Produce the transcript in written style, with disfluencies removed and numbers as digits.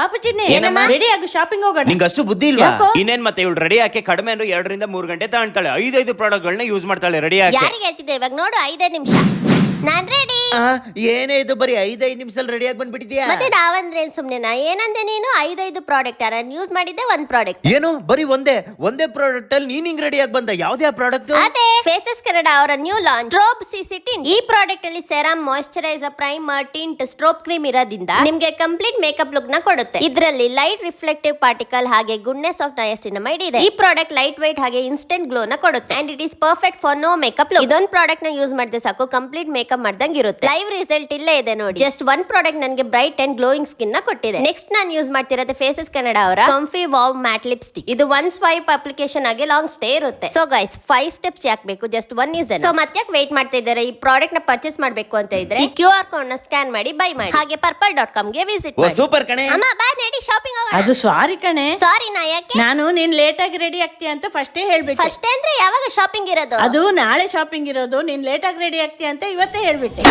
ಪಾಪ ಚಿನ್ನಿ ರೆಡಿ ಆಗು, ಶಾಪಿಂಗ್ ಹೋಗೋಣ. ನಿಂಗೆ ಅಷ್ಟು ಬುದ್ಧಿ ಇಲ್ವಾ? ಯಾಕೋ? ಇನ್ನೇನ್ ಮತ್ತೆ ಇವಳು ರೆಡಿ ಹಾಕಿ ಕಡಿಮೆ ಅಂದ್ರೆ 2 ರಿಂದ 3 ಗಂಟೆ ತಗೊಂತಾಳೆ. 5 ಪ್ರಾಡಕ್ಟ್ ಗಳನ್ನ ಯೂಸ್ ಮಾಡ್ತಾಳೆ ರೆಡಿ ಹಾಕಿ. ಯಾರಿಗೆ ಹೇಳ್ತಿದ್ದೆ ಇವಾಗ? ನೋಡು 5 ನಿಮಿಷ ನಾನ್ ರೆಡಿ. ಏನೇ ಇದು ಬರೀ 5 ನಿಮಿಷದಲ್ಲಿ ರೆಡಿ ಆಗಿ ಬಂದ್ಬಿಟ್ಟಿದ್ಯಾ? ಮತ್ತೆ ನಾವಂದ್ರೆ ಸುಮ್ನೆನಾ? ಏನಂದೆ ನೀನು? 5 ಪ್ರಾಡಕ್ಟ್ ನಾನು ಯೂಸ್ ಮಾಡಿದ್ದೆ 1 ಪ್ರಾಡಕ್ಟ್. ಏನು ಬರೀ ಒಂದೇ ಪ್ರಾಡಕ್ಟ್ ಅಲ್ಲಿ ನೀನ್ ಹಿಂಗ್ ರೆಡಿ ಆಗಿ ಬಂದ? ಯಾವ್ದೇ ಪ್ರಾಡಕ್ಟ್? ಅದೇ ಫೇಸಸ್ ಕೆನಡಾ ಅವರ new launch strobe CC tint. ಈ ಪ್ರಾಡಕ್ಟ್ ಅಲ್ಲಿ serum, moisturizer, primer, tint, strobe cream ಇರೋದ್ರಿಂದ ನಿಮ್ಗೆ ಕಂಪ್ಲೀಟ್ ಮೇಕಪ್ ಲುಕ್ ನ ಕೊಡುತ್ತೆ. ಇದರಲ್ಲಿ ಲೈಟ್ ರಿಫ್ಲೆಕ್ಟಿವ್ ಪಾರ್ಟಿಕಲ್ ಹಾಗೆ ಗುಡ್ನೆಸ್ ಆಫ್ ನಯಾಸಿನಮೈಡ್ ಇದೆ. ಈ ಪ್ರಾಡಕ್ಟ್ ಲೈಟ್ ವೈಟ್ ಹಾಗೆ ಇನ್ಸ್ಟೆಂಟ್ ಗ್ಲೋ ನ ಕೊಡುತ್ತೆ and it is perfect for no makeup look. ಇದೊಂದು ಪ್ರಾಡಕ್ಟ್ ನ ಯೂಸ್ ಮಾಡಿದ್ರೆ ಸಾಕು, ಕಂಪ್ಲೀಟ್ ಮೇಕಪ್ ಮಾಡ್ದಂಗೆ ಇರುತ್ತೆ. ಲೈವ್ ರಿಸಲ್ಟ್ ಇಲ್ಲೇ ಇದೆ ನೋಡಿ. ಜಸ್ಟ್ 1 ಪ್ರಾಡಕ್ಟ್ ನನಗೆ ಬ್ರೈಟ್ ಅಂಡ್ ಗ್ಲೋಯಿಂಗ್ ಸ್ಕಿನ್ ನ ಕೊಟ್ಟಿದೆ. ನೆಕ್ಸ್ಟ್ ನಾನು ಯೂಸ್ ಮಾಡ್ತಿರೋದು ಫೇಸಸ್ ಕೆನಡಾ ಅವರ ಕಂಫಿ ವಾವ್ ಮ್ಯಾಟ್ ಲಿಪ್ಸ್ಟಿಕ್. ಇದು 1 ಸ್ವೈಪ್ ಅಪ್ಲಿಕೇಶನ್ ಆಗಿ ಲಾಂಗ್ ಸ್ಟೇ ಇರುತ್ತೆ. ಸೊ ಗೈಸ್ 5 ಸ್ಟೆಪ್ಸ್ ಯಾಕೆ ಬೇಕು? Just 1 is enough. ಸೊ ಮತ್ತೆ ವೇಟ್ ಮಾಡ್ತಾ ಇದ್ದಾರೆ? ಈ ಪ್ರಾಡಕ್ಟ್ ನ ಪರ್ಚೇಸ್ ಮಾಡಬೇಕು ಅಂತ ಇದ್ರೆ ಈ QR ಕೋಡ್ ನ ಸ್ಕ್ಯಾನ್ ಮಾಡಿ ಬೈ ಮಾಡಿ. ಹಾಗೆ purple.com ಗೆ ವಿಸಿಟ್ ಮಾಡಿ. ಸೂಪರ್ ಕಣೆ. ಅಮ್ಮ ಬಾ ನಡಿ ಶಾಪಿಂಗ್ ಹೋಗೋಣ. ಅದು ಸಾರಿ ಕಣೆ, ಸಾರಿ ನಾ ಯಾಕೆ? ನಾನು ನೀನ್ ಲೇಟ್ ಆಗಿ ರೆಡಿ ಆಗ್ತೀಯ ಅಂತ ಫಸ್ಟೇ ಹೇಳ್ಬಿಟ್ಟೆ. ಫಸ್ಟ್ ಅಂದ್ರೆ ಯಾವಾಗ ಶಾಪಿಂಗ್ ಇರೋದು? ಅದು ನಾಳೆ ಶಾಪಿಂಗ್ ಇರೋದು, ನೀನ್ ಲೇಟ್ ಆಗಿ ರೆಡಿ ಆಗ್ತೀಯ ಅಂತ ಇವತ್ತೇ ಹೇಳ್ಬಿಟ್ಟೆ.